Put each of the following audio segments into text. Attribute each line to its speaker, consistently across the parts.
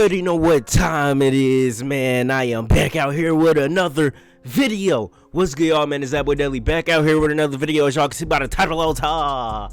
Speaker 1: already know what time it is, man. I am back out here with another video. What's good, y'all, man? It's that boy Deli back out here with another video. As y'all can see by the title of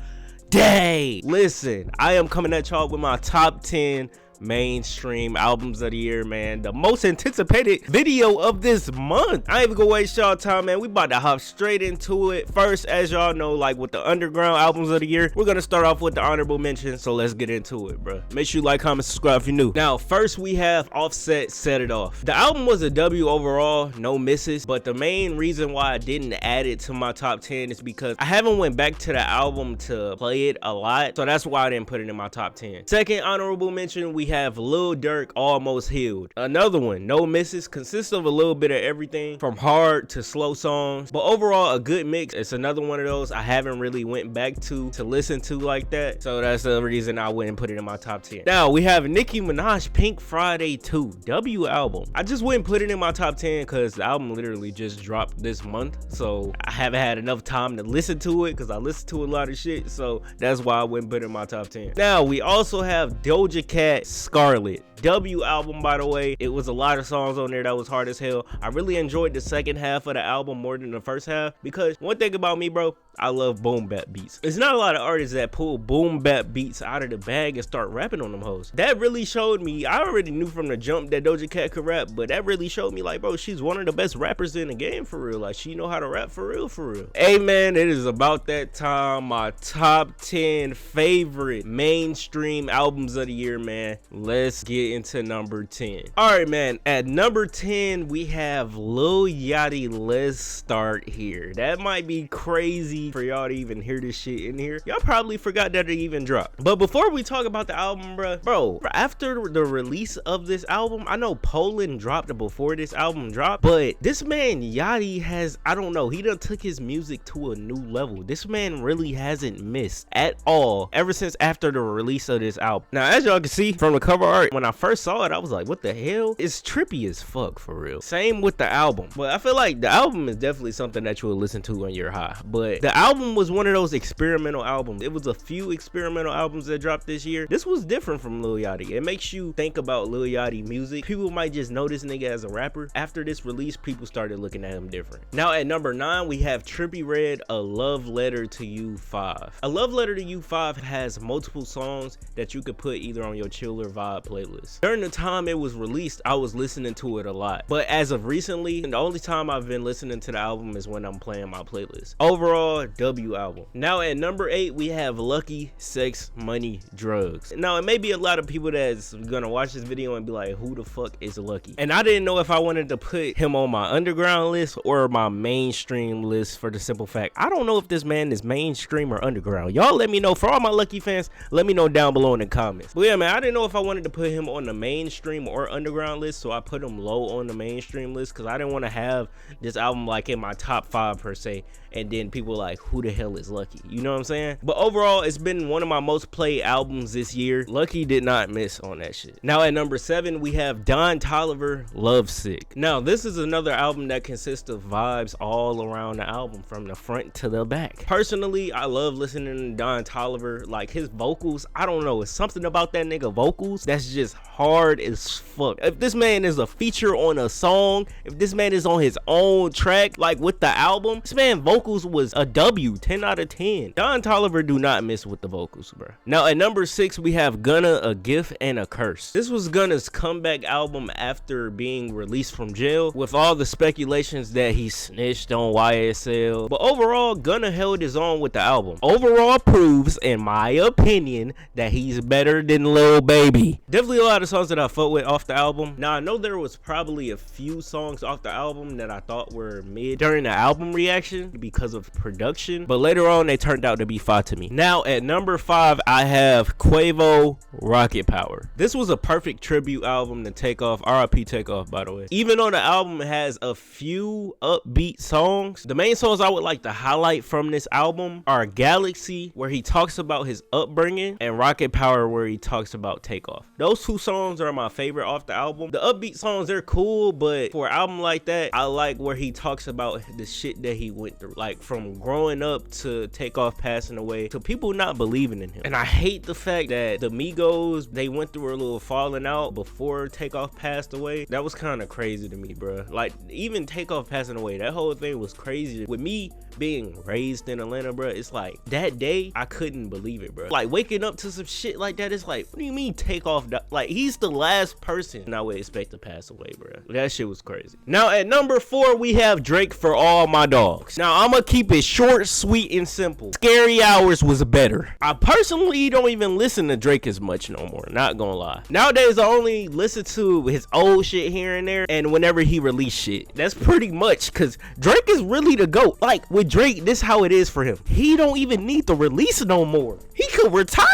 Speaker 1: today. Listen, I am coming at y'all with my top 10 mainstream albums of the year, man. The most anticipated video of this month. I ain't even gonna waste y'all time, man. We about to hop straight into it. First, as y'all know, like with the underground albums of the year, we're gonna start off with the honorable mention. So let's get into it, bro. Make sure you like, comment, subscribe if you're new. Now, first we have Offset, Set It Off. The album was a W overall, no misses, but the main reason why I didn't add it to my top 10 is because I haven't went back to the album to play it a lot, so that's why I didn't put it in my top 10. Second honorable mention, we have Lil Durk, Almost Healed. Another one, no misses, consists of a little bit of everything from hard to slow songs, but overall a good mix. It's another one of those I haven't really went back to listen to like that, so that's the reason I wouldn't put it in my top 10. Now we have Nicki Minaj, Pink Friday 2, W album. I just wouldn't put it in my top 10 because the album literally just dropped this month, so I haven't had enough time to listen to it because I listen to a lot of shit, so that's why I wouldn't put it in my top 10. Now we also have Doja Cat, Scarlet. W album, by the way. It was a lot of songs on there that was hard as hell. I really enjoyed the second half of the album more than the first half because one thing about me, bro, I love boom bap beats. There's not a lot of artists that pull boom bap beats out of the bag and start rapping on them hoes. That really showed me, I already knew from the jump that Doja Cat could rap, but that really showed me like, bro, she's one of the best rappers in the game for real. Like, she know how to rap for real, for real. Hey man, it is about that time. My top 10 favorite mainstream albums of the year, man. Let's get into number 10. All right, man. At number 10, we have Lil Yachty, Let's Start Here. That might be crazy for y'all to even hear this shit in here. Y'all probably forgot that it even dropped. But before we talk about the album, bro, after the release of this album, I know Poland dropped before this album dropped, but this man Yachty has, I don't know, he done took his music to a new level. This man really hasn't missed at all ever since after the release of this album. Now, as y'all can see from the cover art, when I first saw it, I was like, what the hell? It's trippy as fuck, for real. Same with the album, but I feel like the album is definitely something that you will listen to when you're high. But the album was one of those experimental albums. It was a few experimental albums that dropped this year. This was different from Lil Yachty. It makes you think about Lil Yachty music. People might just know this nigga as a rapper. After this release, people started looking at him different. Now at number 9, we have Trippie Redd, A Love Letter to You 5. A Love Letter to You 5 has multiple songs that you could put either on your chill or vibe playlist. During the time it was released, I was listening to it a lot, but as of recently, the only time I've been listening to the album is when I'm playing my playlist. Overall, W album. Now at number 8, we have Lucky, Sex, Money, Drugs. Now it may be a lot of people that's gonna watch this video and be like, who the fuck is Lucky? And I didn't know if I wanted to put him on my underground list or my mainstream list, for the simple fact I don't know if this man is mainstream or underground. Y'all let me know. For all my Lucky fans, let me know down below in the comments. But yeah, man, I didn't know if I wanted to put him on the mainstream or underground list, so I put him low on the mainstream list because I didn't want to have this album like in my top 5 per se, and then people like, who the hell is Lucky? You know what I'm saying? But overall, it's been one of my most played albums this year. Lucky did not miss on that shit. Now at number 7, we have Don Toliver, Lovesick. Now this is another album that consists of vibes all around the album from the front to the back. Personally, I love listening to Don Toliver. Like, his vocals, I don't know, it's something about that nigga vocals that's just hard as fuck. If this man is a feature on a song, if this man is on his own track, like with the album, this man vocals was a W, 10 out of 10. Don Toliver do not miss with the vocals, bro. Now at number 6, we have Gunna, A Gift and a Curse. This was Gunna's comeback album after being released from jail, with all the speculations that he snitched on YSL. But overall, Gunna held his own with the album. Overall proves, in my opinion, that he's better than Lil Baby. Definitely a lot of songs that I fuck with off the album. Now I know there was probably a few songs off the album that I thought were mid during the album reaction because of production, but later on they turned out to be fire to me. Now at number 5, I have Quavo, Rocket Power. This was a perfect tribute album to Takeoff. RIP Takeoff, by the way. Even though the album has a few upbeat songs, the main songs I would like to highlight from this album are Galaxy, where he talks about his upbringing, and Rocket Power, where he talks about Takeoff. Takeoff. Those two songs are my favorite off the album. The upbeat songs, they're cool, but for an album like that, I like where he talks about the shit that he went through, like from growing up to Takeoff passing away to people not believing in him. And I hate the fact that the Migos, they went through a little falling out before Takeoff passed away. That was kind of crazy to me, bro. Like, even Takeoff passing away, that whole thing was crazy. With me being raised in Atlanta, bro, it's like that day I couldn't believe it, bro. Like waking up to some shit like that, it's like, what do you mean Takeoff? Like, he's the last person I would expect to pass away, bro. That shit was crazy. Now at number 4, we have Drake For All My Dogs. Now I'm gonna keep it short, sweet, and simple. Scary Hours was better. I personally don't even listen to Drake as much no more, not gonna lie. Nowadays I only listen to his old shit here and there, and whenever he release shit. That's pretty much, cause Drake is really the GOAT. Like with Drake, this how it is for him. He don't even need to release no more. He could retire.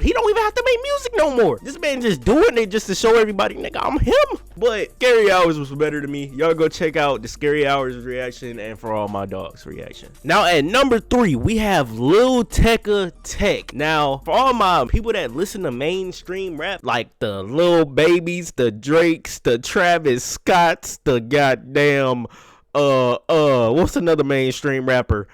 Speaker 1: He don't even have to make music no more. This man just doing it just to show everybody, nigga, I'm him. But Scary Hours was better to me. Y'all go check out the Scary Hours reaction and For All My Dogs reaction. Now at number 3, we have Lil Tecca Tech. Now, for all my people that listen to mainstream rap, like the Lil Babies, the Drakes, the Travis Scotts, the goddamn what's another mainstream rapper?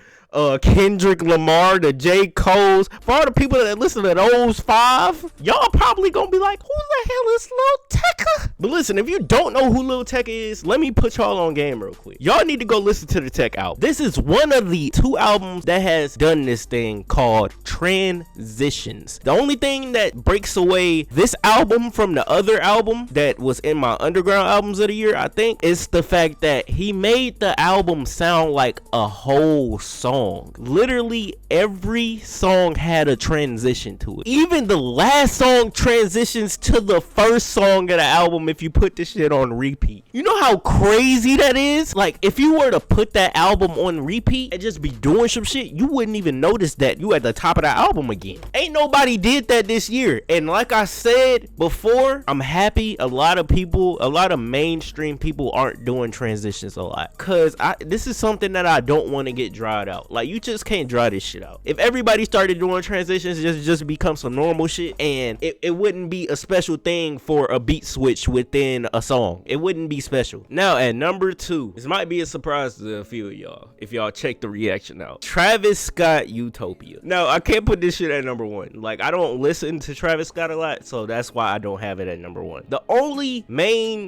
Speaker 1: Kendrick Lamar, the J. Cole's. For all the people that listen to those 5, y'all probably gonna be like, who the hell is Lil Tecca? But listen, if you don't know who Lil Tecca is, let me put y'all on game real quick. Y'all need to go listen to the Tech album. This is one of the 2 albums that has done this thing called transitions. The only thing that breaks away this album from the other album that was in my underground albums of the year, I think, is the fact that he made the album sound like a whole song. Literally every song had a transition to it. Even the last song transitions to the first song of the album if you put this shit on repeat. You know how crazy that is? Like, if you were to put that album on repeat and just be doing some shit, you wouldn't even notice that you at the top of the album again. Ain't nobody did that this year. And like I said before, I'm happy a lot of mainstream people aren't doing transitions a lot, cause this is something that I don't want to get dried out. Like, you just can't dry this shit out. If everybody started doing transitions, just become some normal shit, and it wouldn't be a special thing for a beat switch within a song. It wouldn't be special. Now at number 2, this might be a surprise to a few of y'all if y'all check the reaction out. Travis Scott, Utopia. Now I can't put this shit at number 1. Like, I don't listen to Travis Scott a lot, so that's why I don't have it at number 1. The only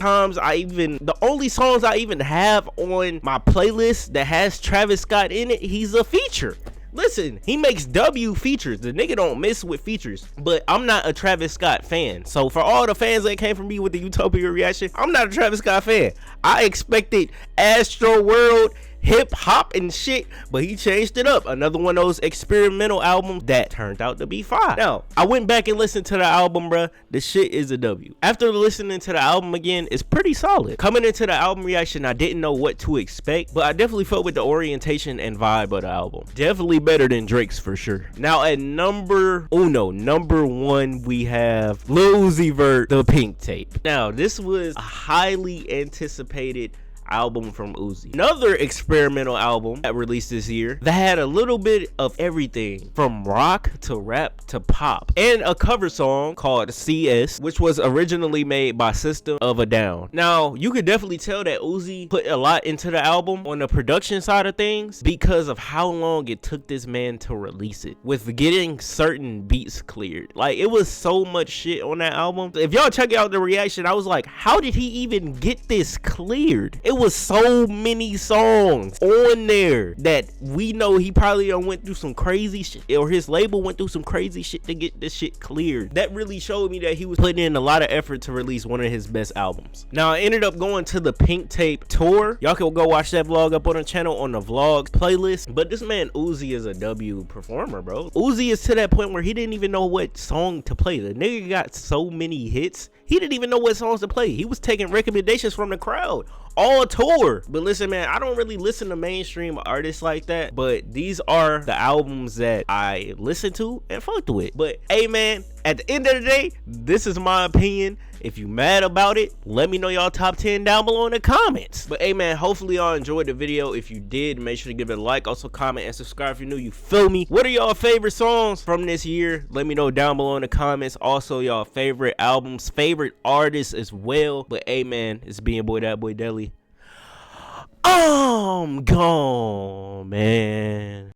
Speaker 1: songs I even have on my playlist that has Travis Scott in it, he's a feature. Listen, he makes W features. The nigga don't miss with features. But I'm not a Travis Scott fan. So for all the fans that came from me with the Utopia reaction, I'm not a Travis Scott fan. I expected Astro World, hip hop and shit, but he changed it up. Another one of those experimental albums that turned out to be fire. Now, I went back and listened to the album, bruh. The shit is a W. After listening to the album again, it's pretty solid. Coming into the album reaction, I didn't know what to expect, but I definitely felt with the orientation and vibe of the album. Definitely better than Drake's for sure. Now at number 1, we have Lil Uzi Vert, The Pink Tape. Now, this was a highly anticipated album from Uzi. Another experimental album that released this year that had a little bit of everything from rock to rap to pop, and a cover song called CS, which was originally made by System of a Down. Now, you could definitely tell that Uzi put a lot into the album on the production side of things because of how long it took this man to release it, with getting certain beats cleared. Like, it was so much shit on that album. If y'all check out the reaction, I was like, how did he even get this cleared? It was so many songs on there that we know he probably went through some crazy shit, or his label went through some crazy shit to get this shit cleared. That really showed me that he was putting in a lot of effort to release one of his best albums. Now, I ended up going to the Pink Tape tour. Y'all can go watch that vlog up on the channel on the vlogs playlist. But this man Uzi is a W performer, bro. Uzi is to that point where he didn't even know what song to play. The nigga got so many hits, he didn't even know what songs to play. He was taking recommendations from the crowd all tour. But listen, man, I don't really listen to mainstream artists like that, but these are the albums that I listen to and fucked with. But hey, man, at the end of the day, this is my opinion. If you mad about it, let me know y'all top 10 down below in the comments. But hey man, hopefully y'all enjoyed the video. If you did, make sure to give it a like, also comment and subscribe if you're new. You feel me? What are y'all favorite songs from this year? Let me know down below in the comments. Also y'all favorite albums, favorite artists as well. But hey man, it's being boy that boy Deli. I'm gone, man.